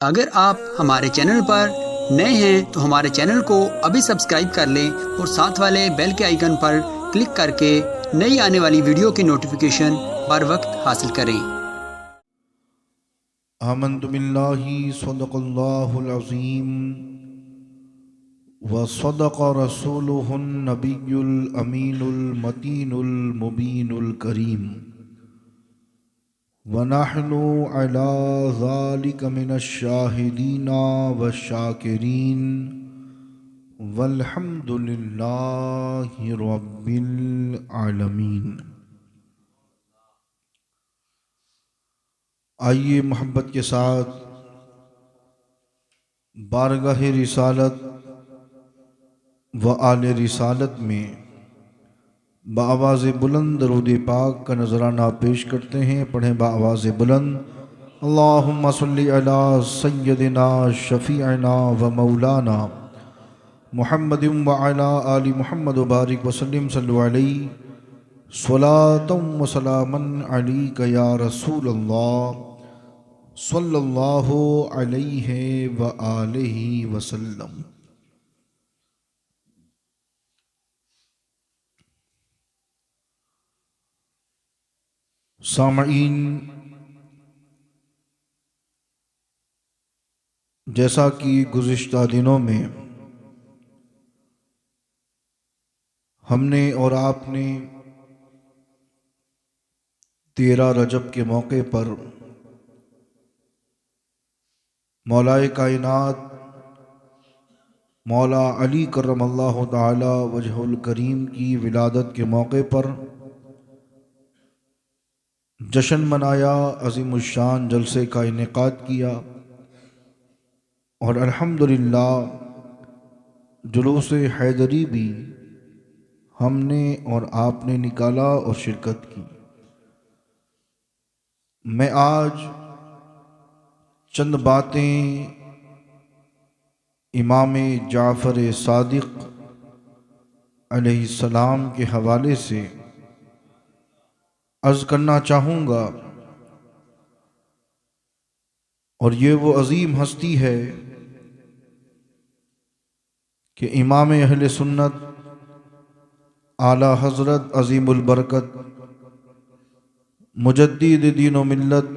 अगर आप हमारे चैनल पर नए हैं तो हमारे चैनल को अभी सब्सक्राइब कर लें और साथ वाले बेल के आइकन पर क्लिक करके नई आने वाली वीडियो की नोटिफिकेशन बर वक्त हासिल करें। आमन्तु बिल्लाहि सदक़ल्लाहुल अज़ीम व सदक़ रसूलुहुन नबियुल अमीनुल मतीनुल मुबीनुल करीम व नहनु अला ज़ालिका मिनश शाहिदीना व शाकिरीन वल्हम्दुलिल्लाहि रब्बिल आलमीन। आइए मोहब्बत के साथ बारगाह रिसालत व आले रिसालत में बाआवाज़ बुलंद दरूद पाक का नजराना पेश करते हैं। पढ़ें बाआवाज़ बुलंद, अल्लाहुम्मा सल्लि अला सय्यदिना शफ़ीअना व मौलाना मुहम्मदिन व अला आलि मुहम्मद व बारिक वसल्लिम सल्लु अलैहि स्वलातम व सलामन अलैका या रसूल अल्लाह सल्लल्लाहु अलैहि व आलिहि वसल्लम। सामईन, जैसा कि गुज़िश्ता दिनों में हमने और आपने 13 रजब के मौके पर मौलाए कायनात मौला अली करमल्लाहु ताला वजहुल करीम की विलादत के मौके पर जश्न मनाया, अज़ीमुश्शान जलसे का इनेकाद किया और अल्हम्दुलिल्लाह जुलूस हैदरी भी हमने और आपने निकाला और शिरकत की। मैं आज चंद बातें इमाम जाफ़र सादिक़ अलैहिस्सलाम के हवाले से अर्ज़ करना चाहूँगा। और ये वो अज़ीम हस्ती है कि इमाम अहले सुन्नत आला हज़रत अज़ीमुल बरकत मुजद्दिद दीन व मिल्लत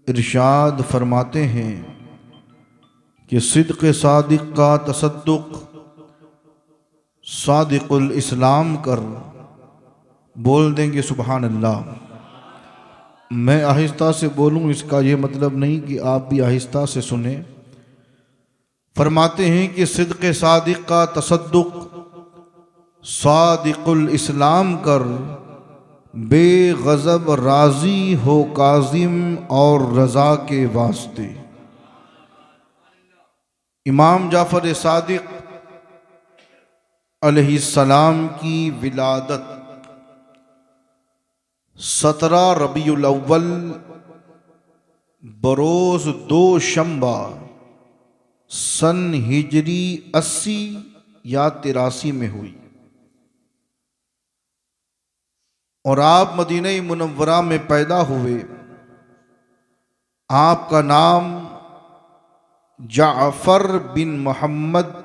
इरशाद फरमाते हैं कि सिद्क़ सादिक़ का तसद्दुक़ सादिक़ुल इस्लाम कर बोल देंगे सुबहान अल्लाह। मैं आहिस्ता से बोलूँ इसका ये मतलब नहीं कि आप भी आहिस्ता से सुने। फरमाते हैं कि सिद्क़ सादिक़ का तसद्दुक़ सादिक़ुल इस्लाम कर बेगज़ब राज़ी हो काज़िम और रज़ा के वास्ते। इमाम जाफ़र सादिक़ अलैहिस्सलाम की विलादत 17 रबीउल अव्वल बरोज़ 2 शंबा सन हिजरी 80 या 83 में हुई और आप मदीना मुनव्वरा में पैदा हुए। आपका नाम जाफ़र बिन मोहम्मद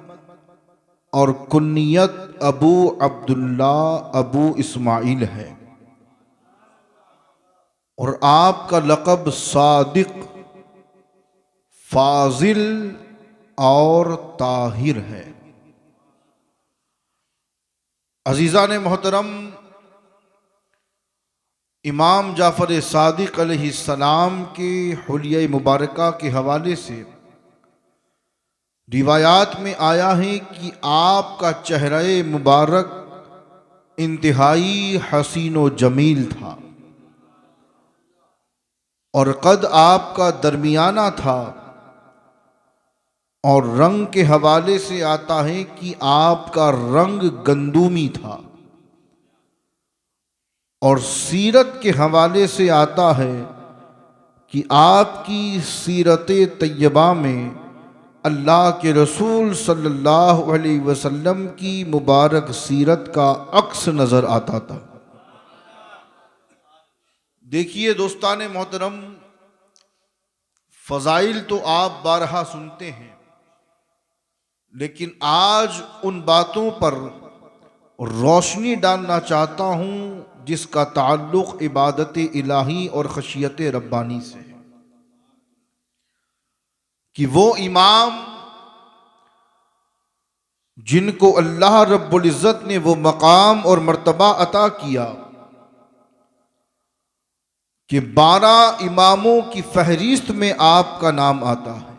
और कुन्नियत अबू अब्दुल्ला अबू इस्माइल है और आपका लक़ब सादिक़, फाजिल और ताहिर है। अज़ीज़ान मोहतरम, इमाम जाफ़र सादिक़ अलैहिस्सलाम के हुलिया मुबारका के हवाले से रिवायात में आया है कि आपका चेहरा मुबारक इंतहाई हसीन व जमील था और कद आपका दरमियाना था और रंग के हवाले से आता है कि आपका रंग गंदूमी था और सीरत के हवाले से आता है कि आपकी सीरत तैयबा में अल्लाह के रसूल सल्लल्लाहु अलैहि वसल्लम की मुबारक सीरत का अक्स नज़र आता था। देखिए दोस्तान मोहतरम, फ़ज़ाइल तो आप बारहा सुनते हैं, लेकिन आज उन बातों पर रोशनी डालना चाहता हूँ जिसका ताल्लुक़ इबादत इलाही और खशियत रब्बानी से है। कि वो इमाम जिनको अल्लाह रब्बुल इज़्ज़त ने वो मकाम और मर्तबा अता किया कि 12 इमामों की फहरिस्त में आपका नाम आता है।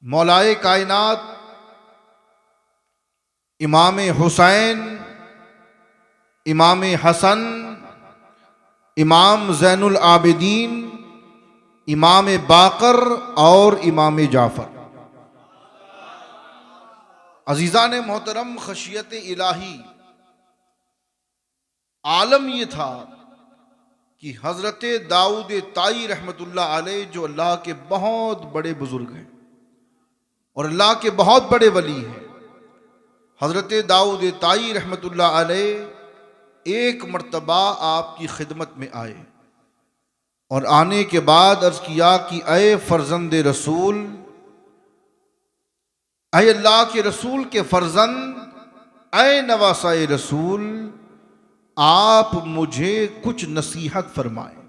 मौलाए कायनात इमाम हुसैन, इमाम हसन, इमाम ज़ैनुल आबिदीन, इमाम बाकर और इमाम जाफ़र। अज़ीज़ान मोहतरम, खशियत इलाही आलम ये था कि हज़रत दाऊद ताई रहमतुल्लाह अलैह, जो अल्लाह के बहुत बड़े बुज़ुर्ग हैं और अल्लाह के बहुत बड़े वली हैं, हज़रत दाऊद ताई रहमतुल्लाह अलैह एक मर्तबा आपकी खिदमत में आए और आने के बाद अर्ज़ किया कि अय फ़र्जंद रसूल, अय अल्लाह के रसूल के फ़र्जंद, अय नवासाए रसूल, आप मुझे कुछ नसीहत फरमाएं।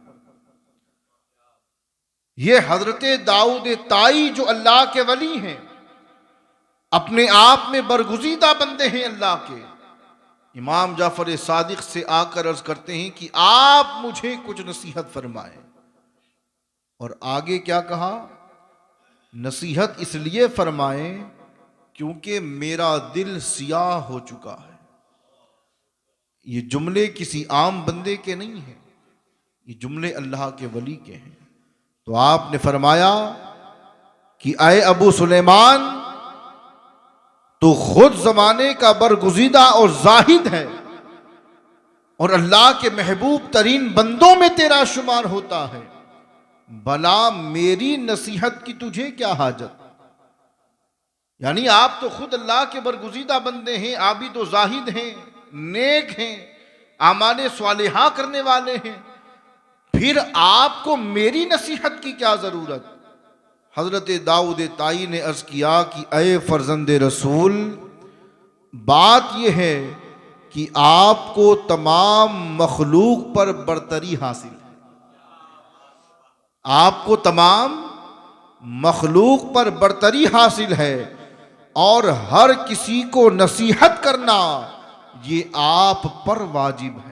ये हज़रत दाऊद ताई जो अल्लाह के वली हैं, अपने आप में बरगुज़ीदा बंदे हैं अल्लाह के, इमाम जाफ़र सादिक से आकर अर्ज करते हैं कि आप मुझे कुछ नसीहत फरमाएं। और आगे क्या कहा? नसीहत इसलिए फरमाएं क्योंकि मेरा दिल सियाह हो चुका है। ये जुमले किसी आम बंदे के नहीं हैं, ये जुमले अल्लाह के वली के हैं। तो आपने फरमाया कि आए अबू सुलेमान, तो खुद जमाने का बरगुज़ीदा और जाहिद है और अल्लाह के महबूब तरीन बंदों में तेरा शुमार होता है, भला मेरी नसीहत की तुझे क्या हाजत? यानी आप तो खुद अल्लाह के बरगुज़ीदा बंदे हैं, आबिद व जाहिद हैं, नेक हैं, आमाले स्वालिहा करने वाले हैं, फिर आपको मेरी नसीहत की क्या जरूरत? हजरत दाऊद ताई ने अर्ज किया कि अय फर्जंद रसूल, बात यह है कि आपको तमाम मखलूक पर बरतरी हासिल है। आपको तमाम मखलूक पर बरतरी हासिल है और हर किसी को नसीहत करना ये आप पर वाजिब है।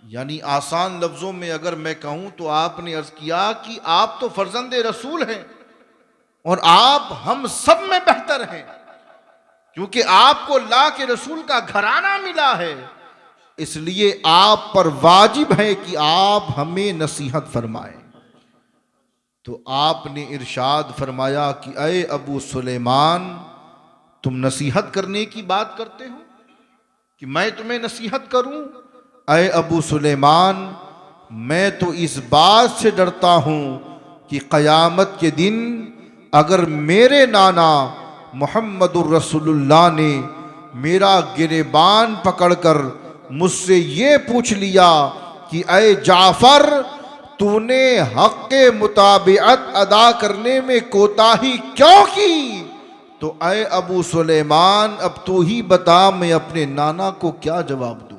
यानी आसान लफ्जों में अगर मैं कहूं तो आपने अर्ज किया कि आप तो फर्जंद रसूल हैं और आप हम सब में बेहतर हैं, क्योंकि आपको अल्लाह के रसूल का घराना मिला है, इसलिए आप पर वाजिब है कि आप हमें नसीहत फरमाएं। तो आपने इरशाद फरमाया कि अय अबू सुलेमान, तुम नसीहत करने की बात करते हो कि मैं तुम्हें नसीहत करूं? अय अबू सुलेमान, मैं तो इस बात से डरता हूं कि क़यामत के दिन अगर मेरे नाना मुहम्मदुर रसूलुल्लाह ने मेरा गिरेबान पकड़कर मुझसे ये पूछ लिया कि अय जाफ़र, तूने हक़ के मुताबिअत अदा करने में कोताही क्यों की? तो अय अबू सुलेमान, अब तू ही बता मैं अपने नाना को क्या जवाब दूंगा।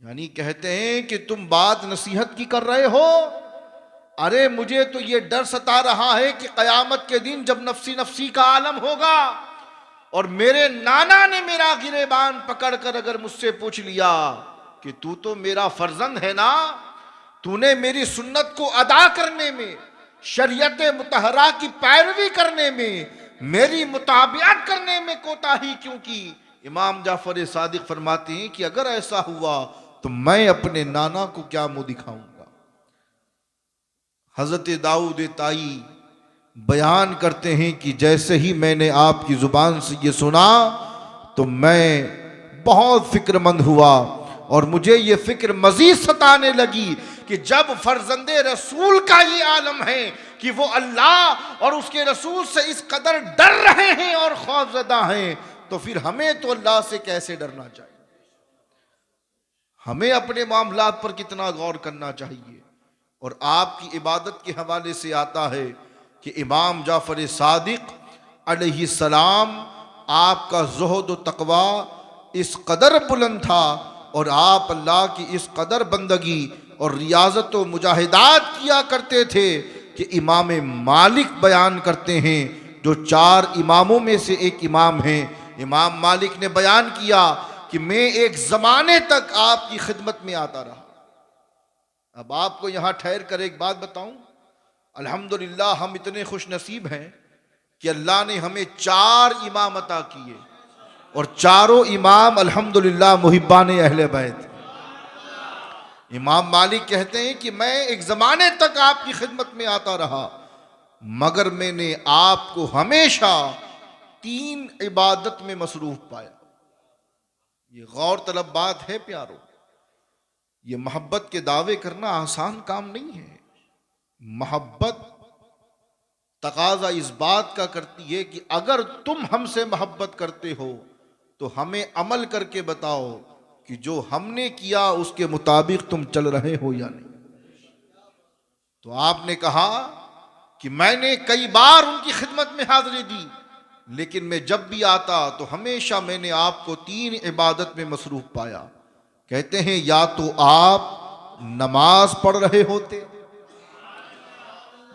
यानी कहते हैं कि तुम बात नसीहत की कर रहे हो, अरे मुझे तो ये डर सता रहा है कि क़यामत के दिन जब नफसी नफसी का आलम होगा और मेरे नाना ने मेरा गिरेबान पकड़कर अगर मुझसे पूछ लिया कि तू तो मेरा फर्जंद है ना, तूने मेरी सुन्नत को अदा करने में, शरीयत मुतहरा की पैरवी करने में, मेरी मुताबियत करने में कोताही क्यों की? इमाम जाफर सादिक फरमाते हैं कि अगर ऐसा हुआ तो मैं अपने नाना को क्या मुंह दिखाऊंगा। हजरत दाऊद ताई बयान करते हैं कि जैसे ही मैंने आपकी जुबान से ये सुना तो मैं बहुत फिक्रमंद हुआ और मुझे ये फिक्र मजीद सताने लगी कि जब फर्जंदे रसूल का ये आलम है कि वो अल्लाह और उसके रसूल से इस कदर डर रहे हैं और खौफजदा हैं, तो फिर हमें तो अल्लाह से कैसे डरना चाहिए? हमें अपने मामलात पर कितना गौर करना चाहिए। और आपकी इबादत के हवाले से आता है कि इमाम जाफ़र सादिक अलैहिस्सलाम, आपका ज़ुहद व तक़वा इस कदर बुलंद था और आप अल्लाह की इस कदर बंदगी और रियाजत व मुजाहिदात किया करते थे कि इमाम मालिक बयान करते हैं, जो 4 इमामों में से एक इमाम हैं, इमाम मालिक ने बयान किया कि मैं एक ज़माने तक आपकी खिदमत में आता रहा। अब आपको यहाँ ठहर कर एक बात बताऊं, अल्हम्दुलिल्लाह हम इतने खुश नसीब हैं कि अल्लाह ने हमें 4 इमाम अता किए और चारों इमाम अल्हम्दुलिल्लाह मुहिब्बान अहले बैत। इमाम मालिक कहते हैं कि मैं एक ज़माने तक आपकी खिदमत में आता रहा, मगर मैंने आपको हमेशा 3 इबादत में मसरूफ पाया। ये गौर तलब बात है प्यारो, ये मोहब्बत के दावे करना आसान काम नहीं है। मोहब्बत तकाजा इस बात का करती है कि अगर तुम हमसे मोहब्बत करते हो तो हमें अमल करके बताओ कि जो हमने किया उसके मुताबिक तुम चल रहे हो या नहीं। तो आपने कहा कि मैंने कई बार उनकी खिदमत में हाजिरी दी, लेकिन मैं जब भी आता तो हमेशा मैंने आपको 3 इबादत में मसरूफ पाया। कहते हैं या तो आप नमाज पढ़ रहे होते,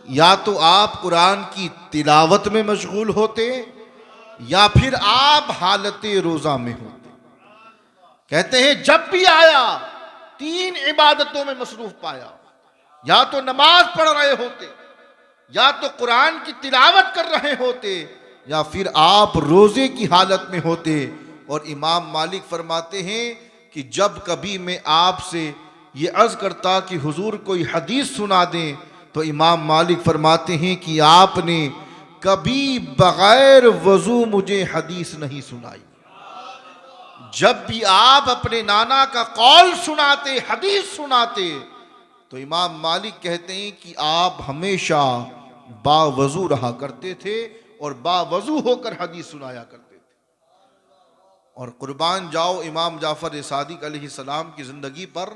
या तो आप कुरान की तिलावत में मशगूल होते, या फिर आप हालत रोजा में होते। कहते हैं जब भी आया 3 इबादतों में मसरूफ पाया, या तो नमाज पढ़ रहे होते, या तो कुरान की तिलावत कर रहे होते, या फिर आप रोजे की हालत में होते। और इमाम मालिक फरमाते हैं कि जब कभी मैं आपसे ये अर्ज करता कि हुजूर कोई हदीस सुना दें, तो इमाम मालिक फरमाते हैं कि आपने कभी बगैर वजू मुझे हदीस नहीं सुनाई। जब भी आप अपने नाना का कौल सुनाते, हदीस सुनाते, तो इमाम मालिक कहते हैं कि आप हमेशा बावजू रहा करते थे और बावजू होकर हदीस सुनाया करते थे। और कुर्बान जाओ इमाम जाफ़र सादिक अलैहिस्सलाम की ज़िंदगी पर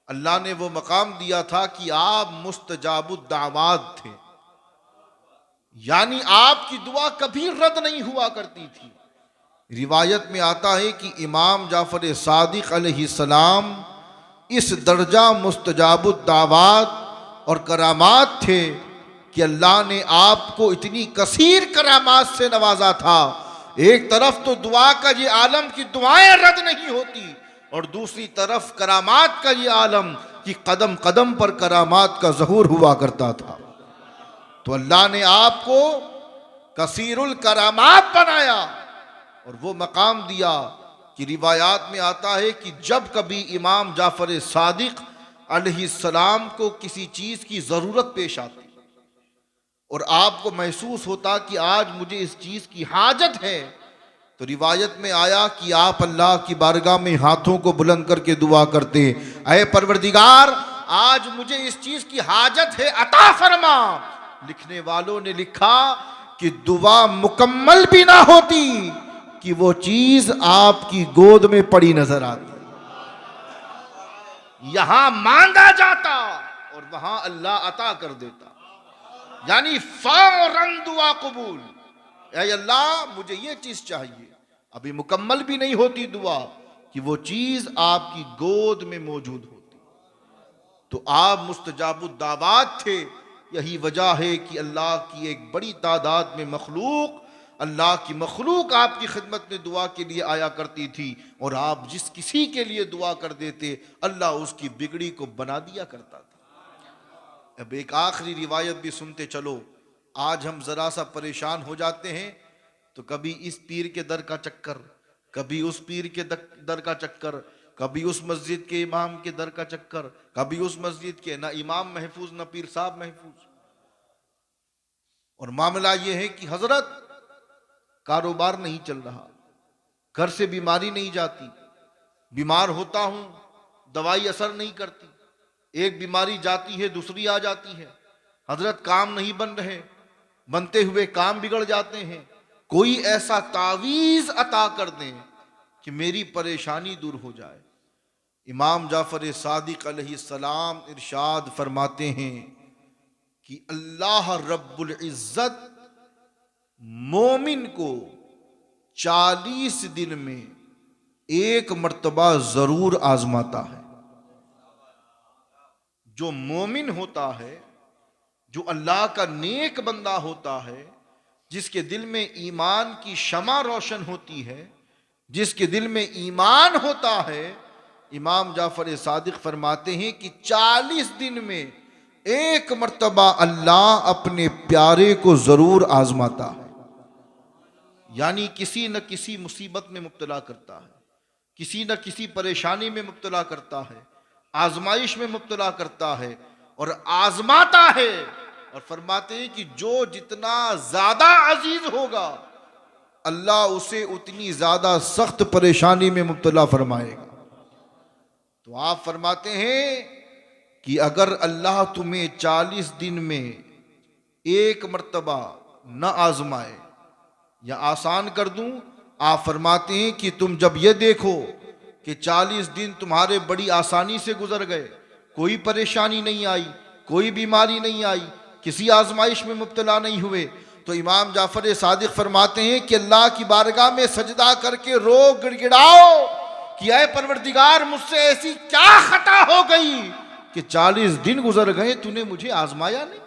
अल्लाह ने वो मकाम दिया था कि आप मुस्तजाबुद दावात थे, यानी आपकी दुआ कभी रद्द नहीं हुआ करती थी। रिवायत में आता है कि इमाम जाफ़र सादिक अलैहिस्सलाम इस दर्जा मुस्तजाबुद दावात और करामात थे कि अल्लाह ने आपको इतनी कसीर करामात से नवाजा था। एक तरफ तो दुआ का ये आलम की दुआएं रद्द नहीं होती, और दूसरी तरफ करामात का ये आलम कि कदम कदम पर करामात का ज़हूर हुआ करता था। तो अल्लाह ने आपको कसीरुल करामात बनाया और वो मकाम दिया कि रिवायात में आता है कि जब कभी इमाम जाफ़र सादिक अलैहिस्सलाम को किसी चीज़ की ज़रूरत पेश आती और आपको महसूस होता कि आज मुझे इस चीज़ की हाजत है, तो रिवायत में आया कि आप अल्लाह की बारगाह में हाथों को बुलंद करके दुआ करते, ऐ परवरदिगार आज मुझे इस चीज़ की हाजत है, अता फरमा। लिखने वालों ने लिखा कि दुआ मुकम्मल भी ना होती कि वो चीज़ आपकी गोद में पड़ी नजर आती। यहां मांगा जाता और वहां अल्लाह अता कर देता, यानी फौरन दुआ कबूल। ऐ अल्लाह मुझे ये चीज चाहिए, अभी मुकम्मल भी नहीं होती दुआ कि वो चीज आपकी गोद में मौजूद होती। तो आप मुस्तजाबुद दावात थे। यही वजह है कि अल्लाह की एक बड़ी तादाद में मखलूक, अल्लाह की मखलूक आपकी खिदमत में दुआ के लिए आया करती थी, और आप जिस किसी के लिए दुआ कर देते अल्लाह उसकी बिगड़ी को बना दिया करता था। अब एक आखिरी रिवायत भी सुनते चलो। आज हम ज़रा सा परेशान हो जाते हैं तो कभी इस पीर के दर का चक्कर, कभी उस पीर के दर का चक्कर, कभी उस मस्जिद के इमाम के दर का चक्कर, कभी उस मस्जिद के, ना इमाम महफूज ना पीर साहब महफूज। और मामला यह है कि हजरत कारोबार नहीं चल रहा, घर से बीमारी नहीं जाती, बीमार होता हूं दवाई असर नहीं करती, एक बीमारी जाती है दूसरी आ जाती है। हजरत काम नहीं बन रहे, बनते हुए काम बिगड़ जाते हैं। कोई ऐसा तावीज अता कर दें कि मेरी परेशानी दूर हो जाए। इमाम जाफर सादिक अलैहिस्सलाम इरशाद फरमाते हैं कि अल्लाह रब्बुल इज़्ज़त मोमिन को 40 दिन में एक मर्तबा जरूर आजमाता है। जो मोमिन होता है, जो अल्लाह का नेक बंदा होता है, जिसके दिल में ईमान की शमा रोशन होती है, जिसके दिल में ईमान होता है, इमाम जाफर सादिक फरमाते हैं कि 40 दिन में एक मर्तबा अल्लाह अपने प्यारे को जरूर आजमाता है। यानी किसी न किसी मुसीबत में मुब्तला करता है, किसी न किसी परेशानी में मुब्तला करता है, आजमाइश में मुब्तला करता है और आजमाता है। और फरमाते हैं कि जो जितना ज्यादा अजीज होगा, अल्लाह उसे उतनी ज्यादा सख्त परेशानी में मुब्तला फरमाएगा। तो आप फरमाते हैं कि अगर अल्लाह तुम्हें 40 दिन में एक मर्तबा न आजमाए या आसान कर दूं, आप फरमाते हैं कि तुम जब ये देखो कि 40 दिन तुम्हारे बड़ी आसानी से गुजर गए, कोई परेशानी नहीं आई, कोई बीमारी नहीं आई, किसी आजमाइश में मुब्तला नहीं हुए, तो इमाम जाफर सादिक फरमाते हैं कि अल्लाह की बारगाह में सजदा करके रो गिड़गिड़ाओ कि ऐ परवरदिगार, मुझसे ऐसी क्या खता हो गई कि 40 दिन गुजर गए, तूने मुझे आजमाया नहीं।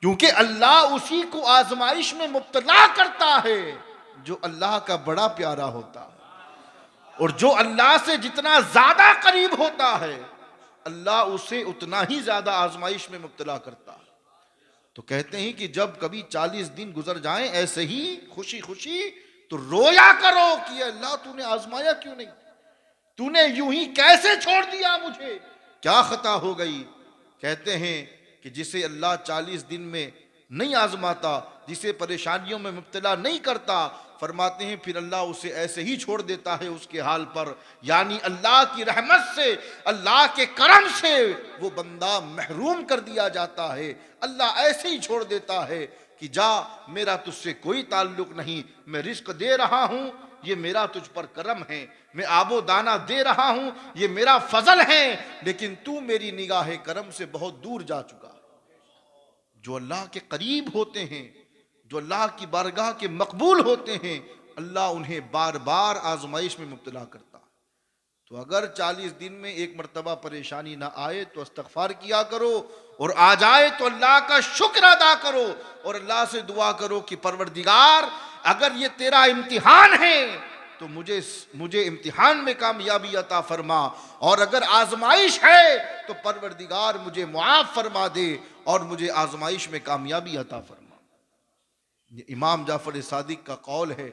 क्योंकि अल्लाह उसी को आजमाइश में मुब्तला करता है जो अल्लाह का बड़ा प्यारा होता है, और जो अल्लाह से जितना ज्यादा करीब होता है, अल्लाह उसे उतना ही ज्यादा आजमाइश में मुब्तला करता है। तो कहते हैं कि जब कभी 40 दिन गुजर जाएं ऐसे ही खुशी खुशी, तो रोया करो कि अल्लाह तूने आजमाया क्यों नहीं, तूने यूं ही कैसे छोड़ दिया मुझे, क्या खता हो गई। कहते हैं कि जिसे अल्लाह 40 दिन में नहीं आजमाता, जिसे परेशानियों में मुब्तला नहीं करता, फरमाते हैं फिर अल्लाह उसे ऐसे ही छोड़ देता है उसके हाल पर। यानी अल्लाह की रहमत से, अल्लाह के करम से वो बंदा महरूम कर दिया जाता है। अल्लाह ऐसे ही छोड़ देता है कि जा, मेरा तुझसे कोई ताल्लुक नहीं, मैं रिस्क दे रहा हूं, ये मेरा तुझ पर करम है, मैं आबो दाना दे रहा हूं, ये मेरा फजल है, लेकिन तू मेरी निगाह करम से बहुत दूर जा चुका। जो अल्लाह के करीब होते हैं, जो अल्लाह की बारगाह के मकबूल होते हैं, अल्लाह उन्हें बार बार आजमाइश में मुब्तला करता है। तो अगर 40 दिन में एक मर्तबा परेशानी ना आए तो इस्तगफार किया करो, और आ जाए तो अल्लाह का शुक्र अदा करो और अल्लाह से दुआ करो कि परवरदिगार, अगर ये तेरा इम्तिहान है तो मुझे इम्तिहान में कामयाबी अता फरमा, और अगर आजमाइश है तो परवरदिगार मुझे मुआफ फरमा दे और मुझे आजमाइश में कामयाबी अता फरमा। ये इमाम जाफर सादिक का कौल है।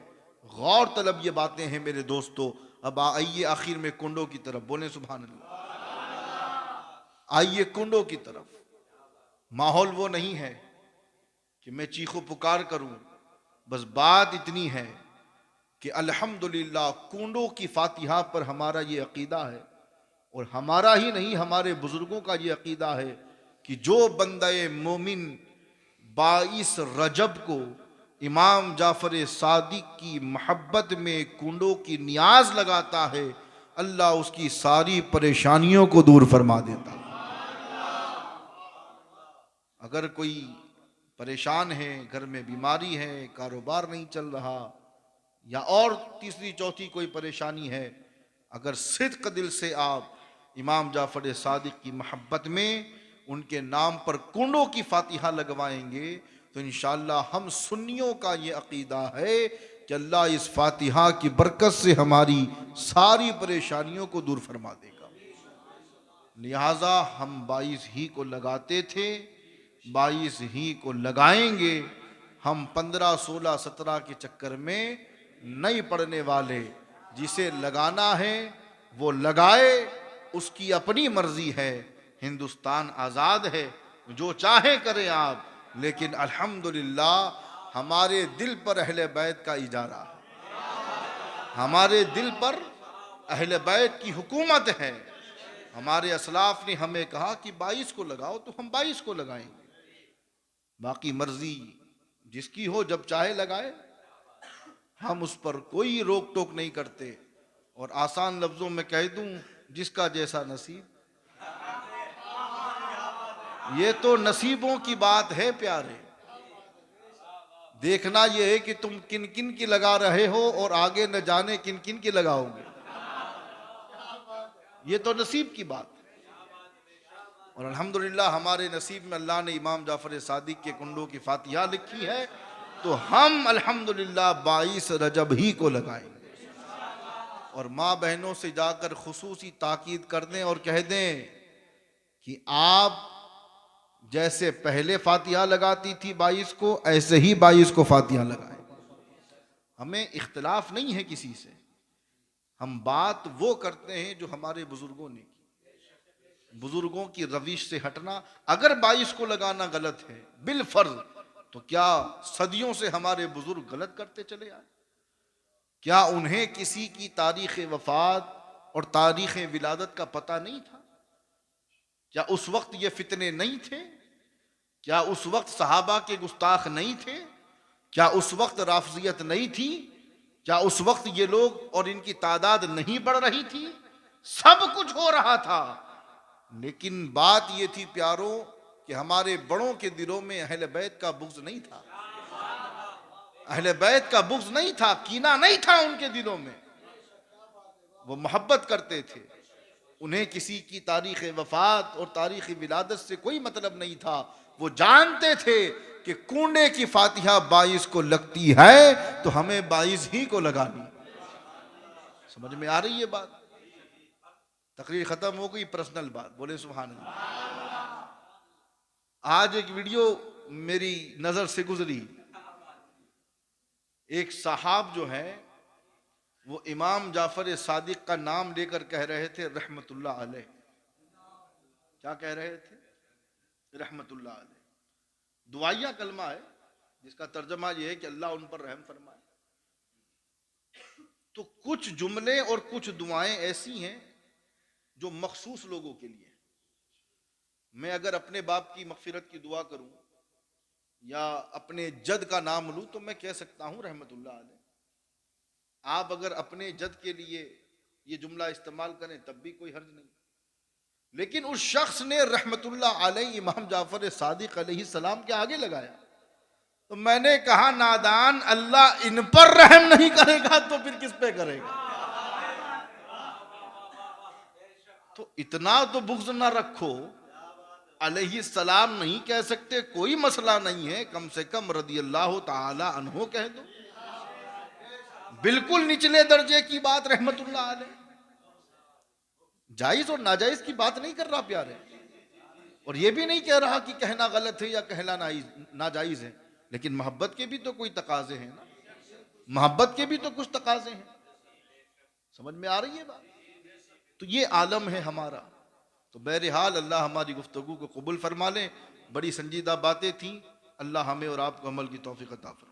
गौर तलब ये बातें हैं मेरे दोस्तों। अब आइए आखिर में कुंडों की तरफ, बोले सुभान अल्लाह। आइए कुंडों की तरफ। माहौल वो नहीं है कि मैं चीखो पुकार करूं, बस बात इतनी है कि अल्हम्दुलिल्लाह कुंडों की फातिहा पर हमारा ये अकीदा है, और हमारा ही नहीं हमारे बुजुर्गों का ये अकीदा है कि जो बंदे मोमिन 22 रजब को इमाम जाफर सादिक की मोहब्बत में कुंडों की नियाज लगाता है, अल्लाह उसकी सारी परेशानियों को दूर फरमा देता है। अगर कोई परेशान है, घर में बीमारी है, कारोबार नहीं चल रहा, या और तीसरी चौथी कोई परेशानी है, अगर सिद्क दिल से आप इमाम जाफर सादिक की मोहब्बत में उनके नाम पर कुंडों की फातिहा लगवाएंगे, तो इंशाअल्लाह हम सुन्नियों का ये अकीदा है कि अल्लाह इस फातिहा की बरकत से हमारी सारी परेशानियों को दूर फरमा देगा। लिहाजा हम 22 ही को लगाते थे, 22 ही को लगाएंगे। हम 15, 16, 17 के चक्कर में नहीं पड़ने वाले। जिसे लगाना है वो लगाए, उसकी अपनी मर्जी है। हिंदुस्तान आज़ाद है, जो चाहे करें आप, लेकिन अल्हम्दुलिल्लाह हमारे दिल पर अहले बैत का इजारा है, हमारे दिल पर अहले बैत की हुकूमत है। हमारे असलाफ ने हमें कहा कि 22 को लगाओ, तो हम 22 को लगाएंगे। बाकी मर्जी जिसकी हो, जब चाहे लगाए, हम उस पर कोई रोक टोक नहीं करते। और आसान लफ्जों में कह दूं, जिसका जैसा नसीब। ये तो नसीबों की बात है प्यारे। देखना यह है कि तुम किन किन की लगा रहे हो और आगे न जाने किन किन की लगाओगे। ये तो नसीब की बात है। और अल्हम्दुलिल्लाह हमारे नसीब में अल्लाह ने इमाम जाफर सादिक के कुंडों की फातिहा लिखी है, तो हम अल्हम्दुलिल्लाह 22 रजब ही को लगाएंगे। और माँ बहनों से जाकर खुसूसी ताकीद कर दें और कह दें कि आप जैसे पहले फातिहा लगाती थी 22 को, ऐसे ही 22 को फातिहा लगाएं। हमें इख्तिलाफ नहीं है किसी से, हम बात वो करते हैं जो हमारे बुजुर्गों ने की। बुजुर्गों की रविश से हटना, अगर 22 को लगाना गलत है बिल फर्ज, तो क्या सदियों से हमारे बुजुर्ग गलत करते चले आए? क्या उन्हें किसी की तारीख वफात और तारीख विलादत का पता नहीं था? क्या उस वक्त ये फितने नहीं थे? क्या उस वक्त सहाबा के गुस्ताख नहीं थे? क्या उस वक्त राफजियत नहीं थी? क्या उस वक्त ये लोग और इनकी तादाद नहीं बढ़ रही थी? सब कुछ हो रहा था, लेकिन बात ये थी प्यारों कि हमारे बड़ों के दिलों में अहले बैत का बुग़्ज़ नहीं था। अहले बैत का बुग़्ज़ नहीं था, कीना नहीं था उनके दिलों में। वो मोहब्बत करते थे। उन्हें किसी की तारीख वफात और तारीख विलादत से कोई मतलब नहीं था। वो जानते थे कि कूंडे की फातिहा 22 को लगती है तो हमें 22 ही को लगानी। समझ में आ रही है बात? तकरीर खत्म हो गई, पर्सनल बात। बोले सुभान अल्लाह। आज एक वीडियो मेरी नजर से गुजरी। एक साहब जो है वो इमाम जाफर सादिक का नाम लेकर कह रहे थे रहमतुल्लाह अलैह। क्या कह रहे थे? रहमतुल्लाह अलैह। दुआया कलमा है जिसका तर्जमा यह है कि अल्लाह उन पर रहम फरमाए। तो कुछ जुमले और कुछ दुआएं ऐसी हैं जो मखसूस लोगों के लिए। मैं अगर अपने बाप की मगफिरत की दुआ करूं या अपने जद का नाम लूं तो मैं कह सकता हूं रहमतुल्लाह अलैह। आप अगर अपने जद के लिए ये जुमला इस्तेमाल करें तब भी कोई हर्ज नहीं। लेकिन उस शख्स ने रहमतुल्लाह अलैह इमाम जाफर सादिक अलैहि सलाम के आगे लगाया। तो मैंने कहा नादान, अल्लाह इन पर रहम नहीं करेगा तो फिर किस पे करेगा? तो इतना तो बुग़्ज़ ना रखो। अलैहि सलाम नहीं कह सकते, कोई मसला नहीं है, कम से कम रदियल्लाहु ताला अन्हु कह दो। बिल्कुल निचले दर्जे की बात रहमतुल्लाह अलैह। जायज और नाजायज की बात नहीं कर रहा प्यारे, और ये भी नहीं कह रहा कि कहना गलत है या कहना नाजायज है, लेकिन मोहब्बत के भी तो कोई तकाजे हैं ना। मोहब्बत के भी तो कुछ तकाजे हैं। समझ में आ रही है बात? तो ये आलम है हमारा। तो बहरहाल अल्लाह हमारी गुफ्तगू को कबूल फरमा ले। बड़ी संजीदा बातें थी। अल्लाह हमें और आपको अमल की तौफीक अता फरमाए।